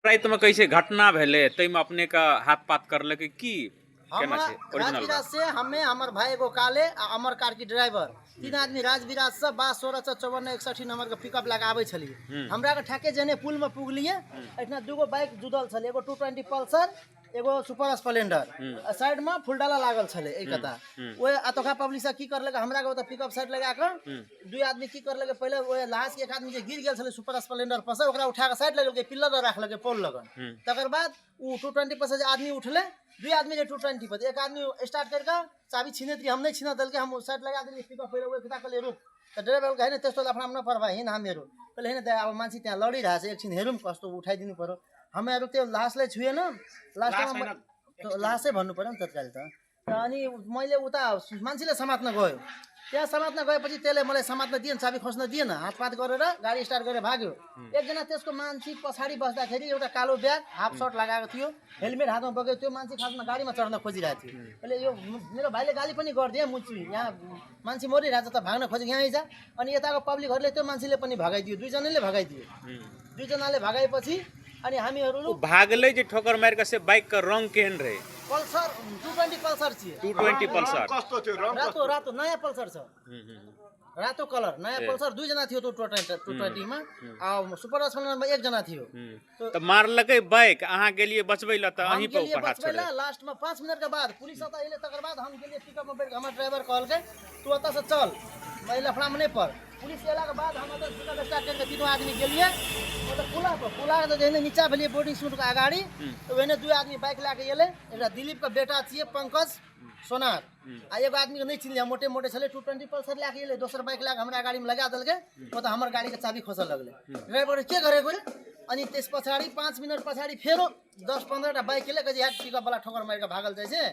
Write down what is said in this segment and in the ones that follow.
रात में कैसे घटना भेले तई में अपने का हाथ पात करले की केना छै ओरिजिनल राजविराज से हमें हमर भाई एगो काले आ अमर कार की ड्राइवर तीन आदमी राजविराज से 165461 नंबर के पिकअप लगा आबै छली। हमरा के ठाके जने पुल में पुगलिए एठना दूगो बाइक जुदल छले, एगो 220 पल्सर एगो सुपर स्प्लेंडर साइड में फुलडाला लागल छले। एक कथा ओए अतोखा पब्लिक से की करले हमरा के ओत पिकअप साइड लगा के दुई आदमी की करले पहले ओए लाश के एक आदमी जे गिर गेल छले सुपर स्प्लेंडर पर से ओकरा उठा के साइड लगल के पिलर राख लगे पोल लगन। तकर बाद उ 220 पर से आदमी उठले, दुई आदमी जे 220 पर एक आदमी स्टार्ट करके चाबी छीनत रही, हम नहीं छीना दल के हम साइड लगा देली पिकअप पहले ओए कथा कले रुक त ड्राइवर कहने तेस्तो लफड़ा न परवा हिन हम हेरो पहले हेने अब मान्छे त्यहाँ लडी रहा छ एकछिन हेरौं कस्तो उठाइदिनु पर्यो। हामी अब त्यो लासलाई छुएन, लास्टमा लासै भन्नु पर्यो नि तत्काल त। अनि मैले उता मान्छेले समात्न गयो, त्यहाँ समात्न गएपछि त्यसले मलाई समात्न दिएन, चाबी खोस्न दिएन, हातपात गरेर गाडी स्टार्ट गरेर भाग्यो। एकजना त्यसको मान्छे पछाडि बस्दाखेरि एउटा कालो ब्याग हाफ सर्ट लगाएको थियो, हेलमेट हातमा बोकेको थियो, मान्छे खासमा गाडीमा चढ्न खोजिरहेको थियो। अहिले यो मेरो भाइले गाली पनि गरिदिए मुन्ची यहाँ मान्छे मरिरहेछ त भाग्न खोजेको यहीँ जा। अनि यताको पब्लिकहरूले त्यो मान्छेले पनि भगाइदियो, दुईजनाले भगाइदियो। दुईजनाले भगाएपछि अनि हामीहरू भागले जे ठोकर मार के से बाइक का रंग केहन रहे? पल्सर 220 पल्सर छ, 220 पल्सर कस्तो थियो रङ? रातो रातो नयाँ पल्सर छ, रातो कलर नयाँ पल्सर। दुईजना थियो तो 220 मा आ सुपर स्प्लेंडर में एकजना थियो। त मारलकै बाइक अहाँ गेलिए बचबै ल त अहीं पे ऊपर हाथ छोड़े। लास्ट में 5 मिनट के बाद पुलिस आता इले तकर बाद हम गेलिए पिकअप में बैठ के हमर ड्राइवर कहल के तू अत से चल मैं लफड़ा में नहीं पर। पुलिस एला के बाद हम अत पिकअप स्टार्ट करके तीनों आदमी गेलिए ओत पुला के जेने नीचा भेलिए बोर्डिंग स्कूल के अगाडि तो वेने दुई आदमी बाइक लाके एले। एउटा दिलीप का बेटा छिए पंकज सोनार आ एगो आदमी के नहीं चिन्ह मोटे मोटे छले 220 पल्सर लाके एले, दोसर बाइक लाके हमरा गाड़ी में लगा देलके। ओ त हमर गाड़ी के चाबी खोसल लगले। ड्राइवर के गरेको रे? अनि त्यस पछाडी 5 मिनट पछाडी फेरो 10-15 टा बाइक एले कहे यार पिकअप वाला ठोकर मार के भागल जाय छे,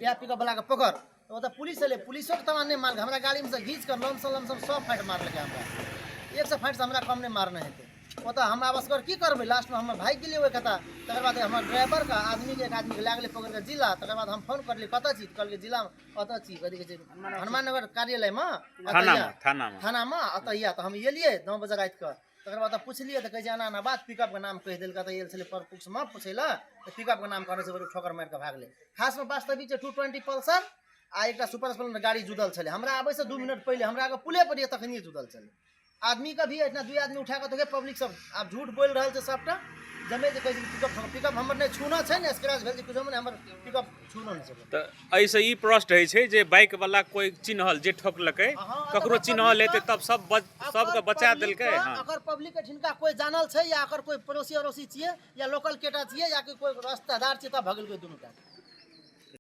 या पिकअप वाला के पकड़। तो त पुलिसले पुलिसो के तमाने मार हमरा गाड़ी में से घींच कर लमसम सब फाइट मार लगे हमरा। 100 फाइट से हमरा कम नहीं मारना है। ओ त हम आवाज कर की करबे, लास्ट में हमर भाई के लिए ओए कथा। तकर बाद हमर ड्राइवर का आदमी के एक आदमी के लागले पकड़ के जिला। तकर बाद हम फोन करली कत छी, कल के जिला अत छी कथि के हनुमान नगर कार्यालय में थाना में अतैया। तो हम एलिए 9 बजे रात के। तकर बाद पूछलिए तो कहे आना बात पिकअप के नाम कह देलक। एल छले पर पुक्स में पूछेला तो पिकअप के नाम करे से बड़ी ठोकर मार के भागले। खास में वास्तविक 220 पल्सर आ एकटा सुपर स्प्लेंडर गाड़ी जुदल छले। हमरा आबै से 2 मिनट पहले हमरा के पुले पर तखनी जुदल छले। आदमी का भी इतना दुई आदमी उठा के तो पब्लिक सब आप झूठ बोल रहे थे सबटा जमे जे कहे पिकअप हमर ने छूना छै ने स्क्रैच भेल कुछ हमर पिकअप छूना नै छै। त ऐसे ई प्रश्न है छै जे बाइक वाला कोई चिन्हल जे ठोकलकै ककरो चिन्हल हेते तब सबके बचा देलकै। हां अगर पब्लिक के ठिनका कोई जानल छै या अगर कोई पड़ोसी छिए या लोकल केटा छिए या कोई रास्तेदार छिए त भगल कोई दुनु का